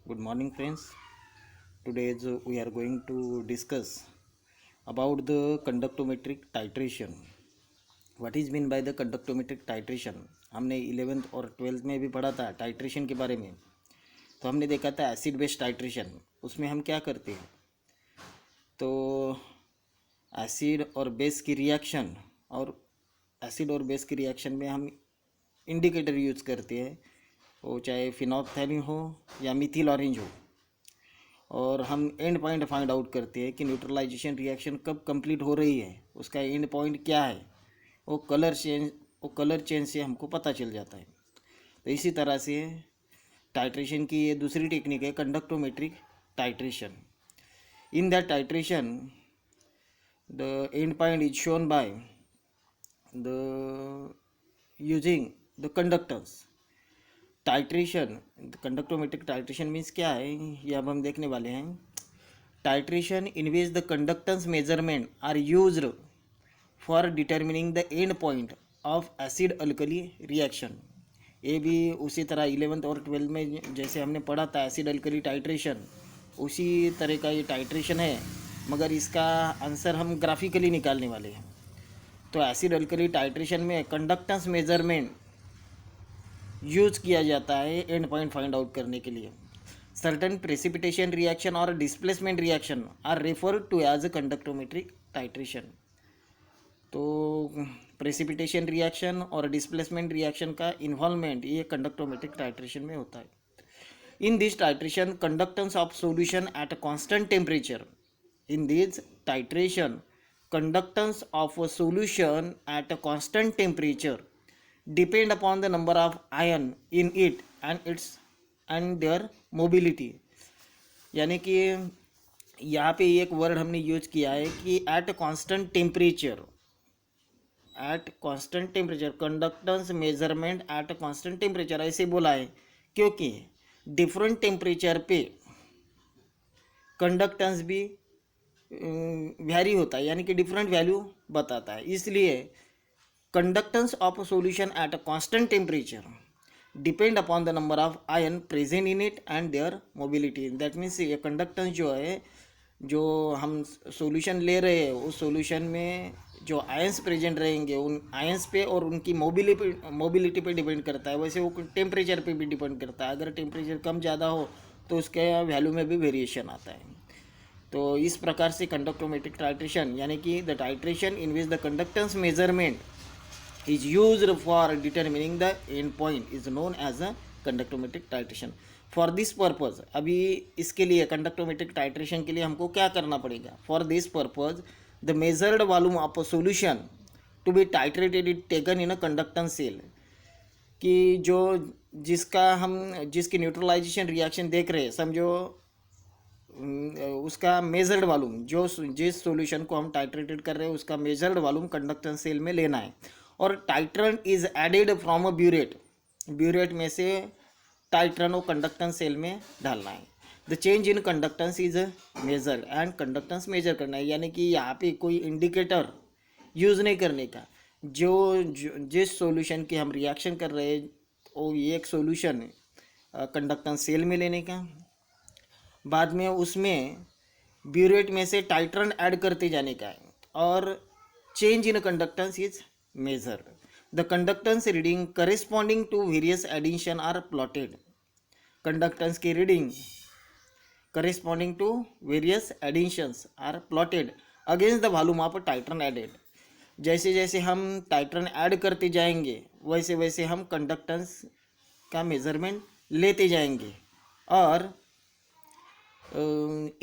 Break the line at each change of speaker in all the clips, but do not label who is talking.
Good morning, friends. Today we are going to discuss about the conductometric titration. What is mean by the conductometric titration? हमने 11th और 12th में भी पढ़ा था titration के बारे में. तो हमने देखा था एसिड बेस टाइट्रेशन. उसमें हम क्या करते हैं, तो एसिड और बेस की रिएक्शन में हम इंडिकेटर यूज़ करते हैं, वो चाहे फिनोल्फथैलीन हो या मिथिल ऑरेंज हो, और हम एंड पॉइंट फाइंड आउट करते हैं कि न्यूट्रलाइजेशन रिएक्शन कब कंप्लीट हो रही है, उसका एंड पॉइंट क्या है. वो कलर चेंज से हमको पता चल जाता है. तो इसी तरह से टाइट्रेशन की ये दूसरी टेक्निक है conductometric titration. In that titration the end point is shown by the using the conductance. Titration, conductometric titration means क्या है, ये अब हम देखने वाले हैं. Titration in which the conductance measurement are used for determining the end point of acid alkali reaction. ये भी उसी तरह 11th और 12th में जैसे हमने पढ़ा था एसिड अल्कली टाइट्रेशन, उसी तरह का ये टाइट्रेशन है, मगर इसका आंसर हम ग्राफिकली निकालने वाले हैं. तो एसिड अल्कली टाइट्रेशन में कंडक्टेंस मेजरमेंट यूज किया जाता है एंड पॉइंट फाइंड आउट करने के लिए. सर्टेन प्रेसिपिटेशन रिएक्शन और displacement reaction are referred to as conductometric titration. तो प्रेसिपिटेशन रिएक्शन और डिस्प्लेसमेंट रिएक्शन का इन्वॉल्वमेंट ये कंडक्टोमेट्रिक टाइट्रेशन में होता है. In this titration conductance of solution at constant temperature. In this titration conductance of a solution at a constant temperature depend upon the number of ion in it and their mobility. यानी कि यहाँ पे एक word हमने use किया है कि at constant temperature conductance measurement at constant temperature ऐसे बोला है, क्योंकि डिफरेंट टेम्परेचर पे कंडक्टेंस भी वैरी होता है, यानी कि डिफरेंट वैल्यू बताता है. इसलिए conductance of solution at a constant temperature depend upon the number of ion present in it and their mobility. That means ये कंडक्टेंस जो है, जो हम सॉल्यूशन ले रहे हैं, उस सॉल्यूशन में जो आयंस प्रेजेंट रहेंगे उन आयंस पे और उनकी मोबिलिटी पे डिपेंड करता है. वैसे वो टेम्परेचर पे भी डिपेंड करता है. अगर टेम्परेचर कम ज़्यादा हो तो उसके वैल्यू में भी वेरिएशन आता है. तो इस प्रकार से कंडक्टोमेट्रिक टाइट्रेशन, यानी कि the titration in which the conductance measurement is used for determining the end point is known as a conductometric titration. For this purpose, अभी इसके लिए कंडक्टोमेट्रिक टाइट्रेशन के लिए हमको क्या करना पड़ेगा. For this purpose the measured volume of a solution to be titrated is taken in a conductance cell. कि जिसकी न्यूट्रलाइजेशन रिएक्शन देख रहे हैं, समझो उसका मेजर्ड वॉल्यूम, जिस सॉल्यूशन को हम टाइट्रेटेड कर रहे हैं उसका मेजर्ड वॉल्यूम कंडक्टेंस सेल में लेना है. और titrant is added from a burette में से टाइट्रन को कंडक्टेंस सेल में डालना है. The change in conductance is measured and conductance measure करना है. यानी कि यहाँ पे कोई इंडिकेटर यूज़ नहीं करने का. जिस सॉल्यूशन की हम रिएक्शन कर रहे हैं वो ये एक सॉल्यूशन कंडक्टेंस सेल में लेने का, बाद में उसमें ब्यूरेट में से टाइट्रन ऐड करते जाने का है, और change in conductance is measured. The conductance reading corresponding to various addition are plotted. Conductance की reading corresponding to various additions are plotted against the volume of titrant added. जैसे जैसे हम टाइट्रन ऐड करते जाएंगे वैसे वैसे हम कंडक्टेंस का मेजरमेंट लेते जाएंगे. और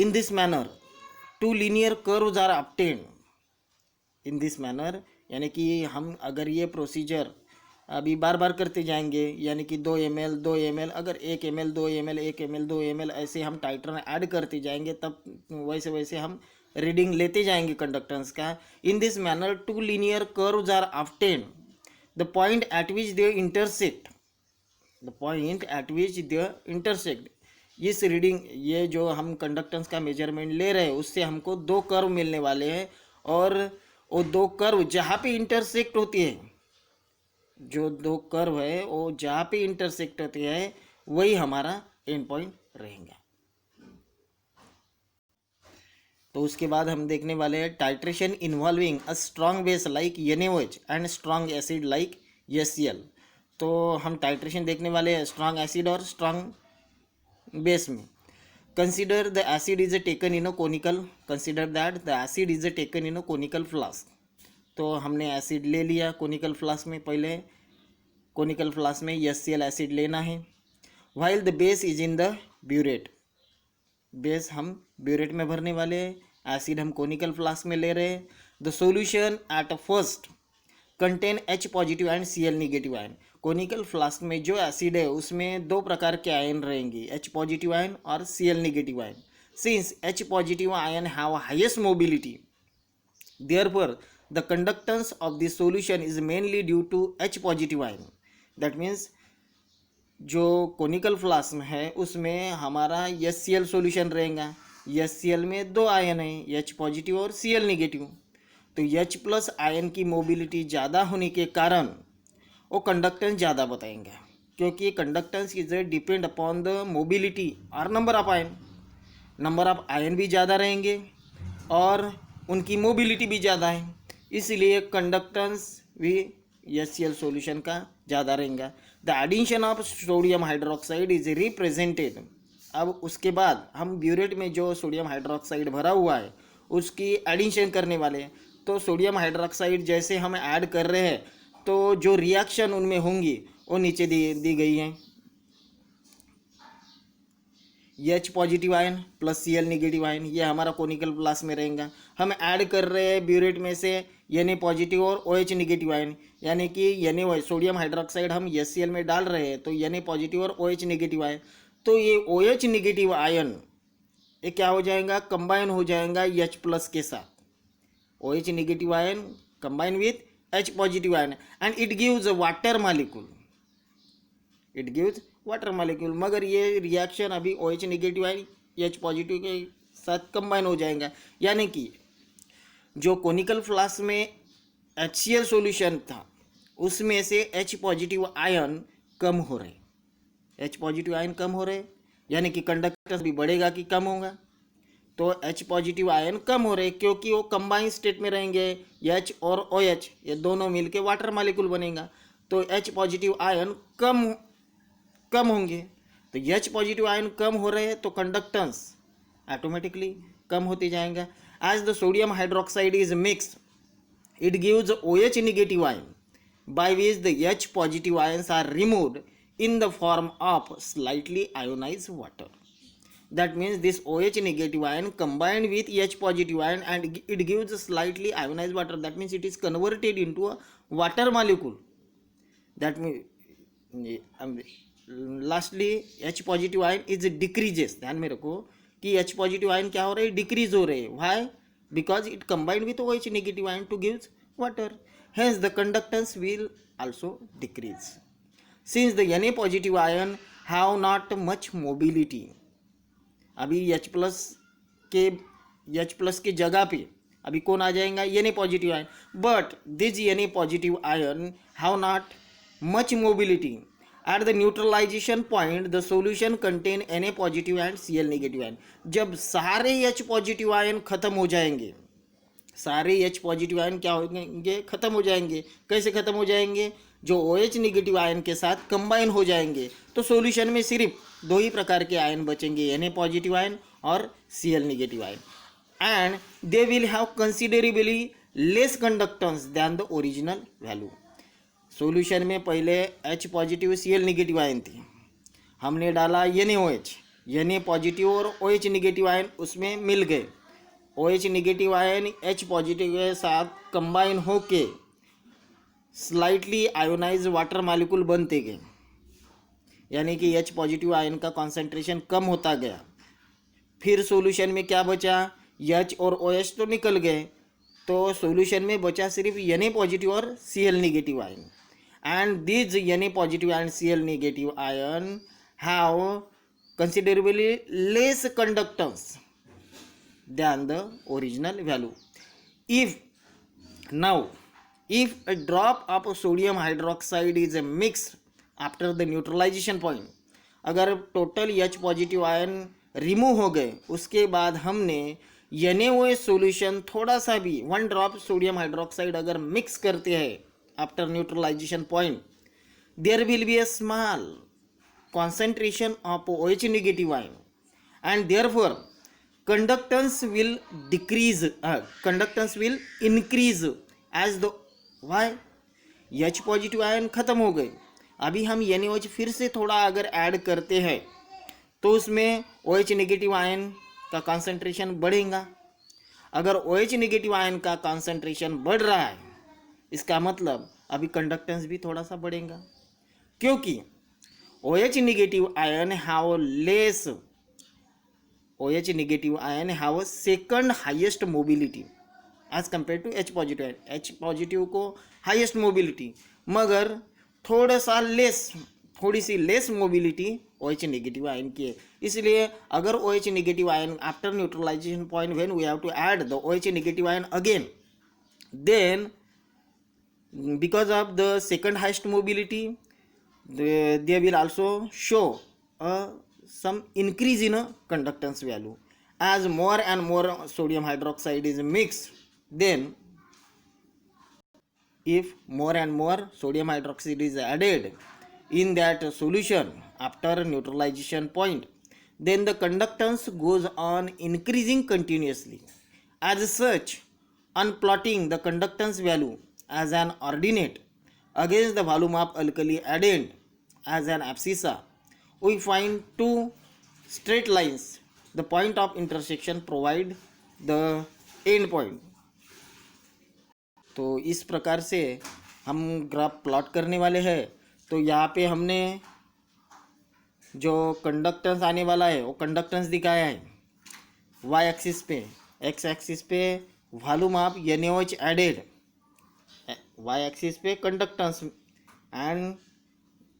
in this manner two linear curves are obtained. in this manner यानी कि हम अगर ये प्रोसीजर अभी बार बार करते जाएंगे, यानी कि 2 ml अगर 1 ml 2 ml 1 ml 2 ml ऐसे हम टाइट्रन ऐड करते जाएंगे, तब वैसे वैसे हम रीडिंग लेते जाएंगे कंडक्टेंस का. In this manner two linear curves are obtained. The point at which they intersect. इस रीडिंग, ये जो हम कंडक्टेंस का मेजरमेंट ले रहे हैं उससे हमको 2 कर्व मिलने वाले हैं, और वो 2 कर्व जहाँ पे इंटरसेक्ट होती है, जो 2 कर्व है वो जहाँ पे इंटरसेक्ट होती है वही हमारा एंड पॉइंट रहेंगे। तो उसके बाद हम देखने वाले हैं titration involving a strong base like NaOH and strong acid like HCl। तो हम टाइट्रेशन देखने वाले हैं स्ट्रॉन्ग एसिड और स्ट्रॉन्ग बेस में। Consider the acid is taken in a conical, consider that the acid is taken in a conical flask. तो हमने acid ले लिया कोनिकल फ्लास्क में, पहले कोनिकल फ्लास्क में HCl एसिड लेना है। While the base is in the burette, base हम ब्यूरेट में भरने वाले हैं, एसिड हम कोनिकल फ्लास्क में ले रहे हैं। The solution at first contain H positive and Cl negative ion. Conical flask में जो एसिड है उसमें दो प्रकार के आयन रहेंगे, H पॉजिटिव आयन और Cl negative ion. Since H positive ion have highest mobility, therefore the conductance of the solution is mainly due to H positive ion. That means जो कोनिकल फ्लास्क में है उसमें हमारा HCl solution रहेगा। HCl में दो ion हैं, H positive और Cl निगेटिव। तो H प्लस आयन की मोबिलिटी ज़्यादा होने के कारण वो कंडक्टेंस ज़्यादा बताएंगे, क्योंकि conductance is depend upon the mobility और number of ion. Number of ion भी ज़्यादा रहेंगे और उनकी मोबिलिटी भी ज़्यादा है, इसलिए कंडक्टेंस भी HCl सॉल्यूशन का ज़्यादा रहेगा। The addition of sodium hydroxide is represented. अब उसके बाद हम ब्यूरेट में जो सोडियम हाइड्रोक्साइड भरा हुआ है उसकी एडिशन करने वाले हैं। तो सोडियम हाइड्रोक्साइड जैसे हम ऐड कर रहे हैं तो जो रिएक्शन उनमें होंगी वो नीचे दी गई हैं। H positive ion plus Cl negative ion, ये हमारा कोनिकल फ्लास्क में रहेगा। हम ऐड कर रहे हैं ब्यूरेट में से Na पॉजिटिव और OH निगेटिव आयन, यानी कि NaOH सोडियम हाइड्रोक्साइड हम HCl में डाल रहे हैं तो Na पॉजिटिव और OH निगेटिव आयन। तो ये OH निगेटिव आयन ये क्या हो जाएगा, कंबाइन हो जाएगा H प्लस के साथ। OH negative ion combine with H positive ion and it gives water molecule, it gives water molecule. मगर ये रिएक्शन अभी OH negative ion H positive के साथ कंबाइन हो जाएगा, यानी कि जो कोनिकल फ्लास्क में HCl सॉल्यूशन था उसमें से H पॉजिटिव आयन कम हो रहे, H पॉजिटिव आयन कम हो रहे, यानी कि कंडक्टेंस भी बढ़ेगा कि कम होगा। तो H पॉजिटिव आयन कम हो रहे क्योंकि वो कंबाइन स्टेट में रहेंगे, H और OH ये दोनों मिलके वाटर मॉलिक्यूल बनेगा। तो H पॉजिटिव आयन कम होंगे। तो H पॉजिटिव आयन कम हो रहे हैं तो कंडक्टेंस ऑटोमेटिकली कम होते जाएगा। As the sodium hydroxide is mix it gives OH negative ion by which the H positive ions are removed in the form of slightly ionized water. That means this OH negative ion combined with H positive ion and it gives a slightly ionized water. That means it is converted into a water molecule. That means lastly H positive ion is decreases. ध्यान में रखो कि H positive ion क्या हो रहे हैं, decrease हो रहे हैं। Why? Because it combined with OH negative ion to give water. Hence the conductance will also decrease. Since the Na positive ion have not much mobility, अभी H प्लस के जगह पे अभी कौन आ जाएगा, Na positive ion. But this Na positive ion have not much mobility. At the neutralization point the solution contain Na positive and Cl negative ion. जब सारे H पॉजिटिव आयन खत्म हो जाएंगे, सारे H पॉजिटिव आयन क्या होंगे, खत्म हो जाएंगे। कैसे खत्म हो जाएंगे, जो OH निगेटिव आयन के साथ कंबाइन हो जाएंगे। तो सॉल्यूशन में सिर्फ दो ही प्रकार के आयन बचेंगे, Na पॉजिटिव आयन और Cl negative ion, and they will have considerably less conductance than the original value. Solution में पहले H positive Cl negative ion थी, हमने डाला NaOH, Na पॉजिटिव और OH निगेटिव आयन उसमें मिल गए। OH negative ion H positive के साथ कंबाइन होके स्लाइटली आयोनाइज वाटर मॉलिक्यूल बनते गए, यानी कि H पॉजिटिव आयन का कॉन्सेंट्रेशन कम होता गया। फिर सॉल्यूशन में क्या बचा, H और OH तो निकल गए, तो सॉल्यूशन में बचा सिर्फ Na पॉजिटिव और Cl negative ion. And this Na positive and Cl negative ion have considerably less conductance than the original value. If a drop of sodium hydroxide is mixed after the neutralization point, अगर total H positive ion remove हो गए, उसके बाद हमने NaOH solution थोड़ा सा भी 1 drop sodium hydroxide अगर मिक्स करते हैं after neutralization point, there will be a small concentration of OH negative ion, and therefore conductance will decrease, conductance will increase as the why H positive ion खत्म हो गए। अभी हम NaOH फिर से थोड़ा अगर ऐड करते हैं तो उसमें OH नेगेटिव आयन का कॉन्सेंट्रेशन बढ़ेगा। अगर OH नेगेटिव आयन का कॉन्सेंट्रेशन बढ़ रहा है, इसका मतलब अभी कंडक्टेंस भी थोड़ा सा बढ़ेगा, क्योंकि OH negative ion have a second highest mobility as compared to H positive ion. H positive को highest mobility, मगर थोड़ी सी less mobility OH negative ion की है। इसलिए अगर OH negative ion after neutralization point when we have to add the OH negative ion again, then because of the second highest mobility they will also show some increase in a conductance value. As more and more sodium hydroxide is mixed, then if more and more sodium hydroxide is added in that solution after neutralization point, then the conductance goes on increasing continuously. As such, on plotting the conductance value as an ordinate against the volume of alkali added as an abscissa, we find two straight lines. The point of intersection provide the end point. तो इस प्रकार से हम graph plot करने वाले हैं। तो यहाँ पे हमने जो कंडक्टेंस आने वाला है वो कंडक्टेंस दिखाया है वाई एक्सिस पे, एक्स एक्सिस पे volume of NaOH added, y axis पे कंडक्टेंस एंड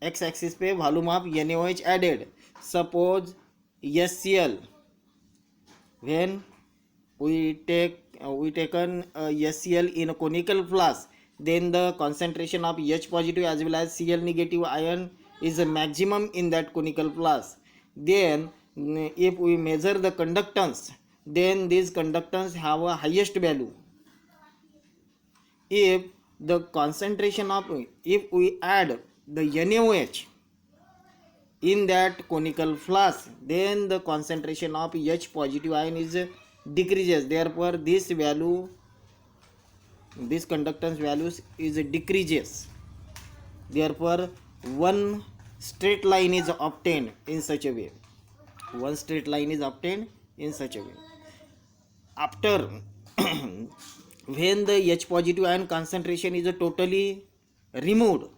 एक्स एक्सिस पे volume of NaOH added. Suppose HCl, when we taken HCl in a conical flask, then the concentration of H positive as well as Cl negative ion is maximum in that conical flask. Then if we measure the conductance, then these conductance have a highest value. If the concentration of, if we add the NaOH in that conical flask, then the concentration of H positive ion is decreases. Therefore this value, this conductance values is decreases. Therefore one straight line is obtained in such a way. One straight line is obtained in such a way. After when the H positive ion concentration is totally removed,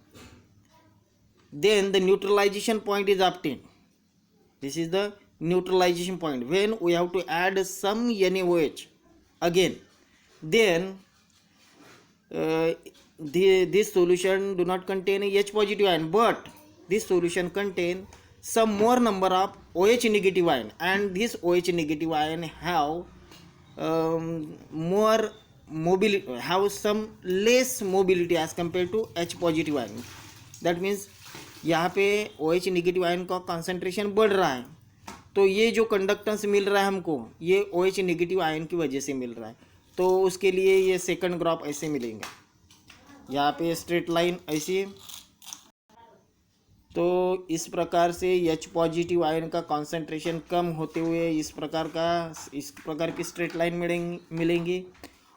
then the neutralization point is obtained. This is the neutralization point when we have to add some NaOH again. Then this solution do not contain a H positive ion, but this solution contain some more number of OH negative ion, and this OH negative ion have more mobility, have some less mobility as compared to H positive ion. That means यहाँ पे OH negative ion का concentration बढ़ रहा है, तो ये जो conductance मिल रहा है हमको, ये OH नेगेटिव आयन की वजह से मिल रहा है। तो उसके लिए ये सेकंड ग्राफ ऐसे मिलेंगे, यहाँ पे स्ट्रेट लाइन ऐसी। तो इस प्रकार से H पॉजिटिव आयन का कॉन्सेंट्रेशन कम होते हुए इस प्रकार की स्ट्रेट लाइन मिलेंगी,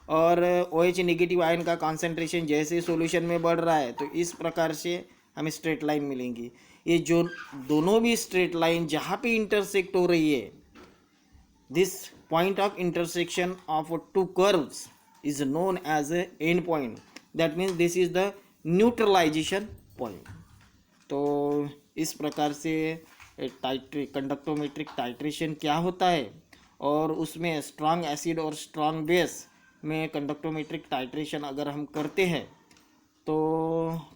और OH नेगेटिव आयन का कॉन्सेंट्रेशन जैसे सॉल्यूशन में बढ़ रहा है तो इस प्रकार से हमें स्ट्रेट लाइन मिलेंगी। ये जो दोनों भी स्ट्रेट लाइन जहाँ पे इंटरसेक्ट हो रही है, this point of intersection of two curves is known as a end point. That means this is the neutralization point. तो इस प्रकार से कंडक्टोमेट्रिक टाइट्रेशन क्या होता है, और उसमें स्ट्रॉन्ग एसिड और स्ट्रॉन्ग बेस में कंडक्टोमेट्रिक टाइट्रेशन अगर हम करते हैं तो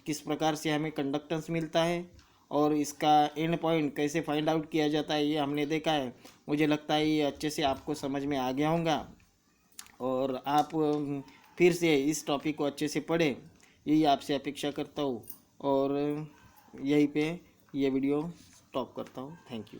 किस प्रकार से हमें कंडक्टेंस मिलता है, और इसका एंड पॉइंट कैसे फाइंड आउट किया जाता है, ये हमने देखा है। मुझे लगता है ये अच्छे से आपको समझ में आ गया होगा, और आप फिर से इस टॉपिक को अच्छे से पढ़ें, यही आपसे अपेक्षा करता हूँ। और यहीं पे ये वीडियो स्टॉप करता हूँ। Thank you.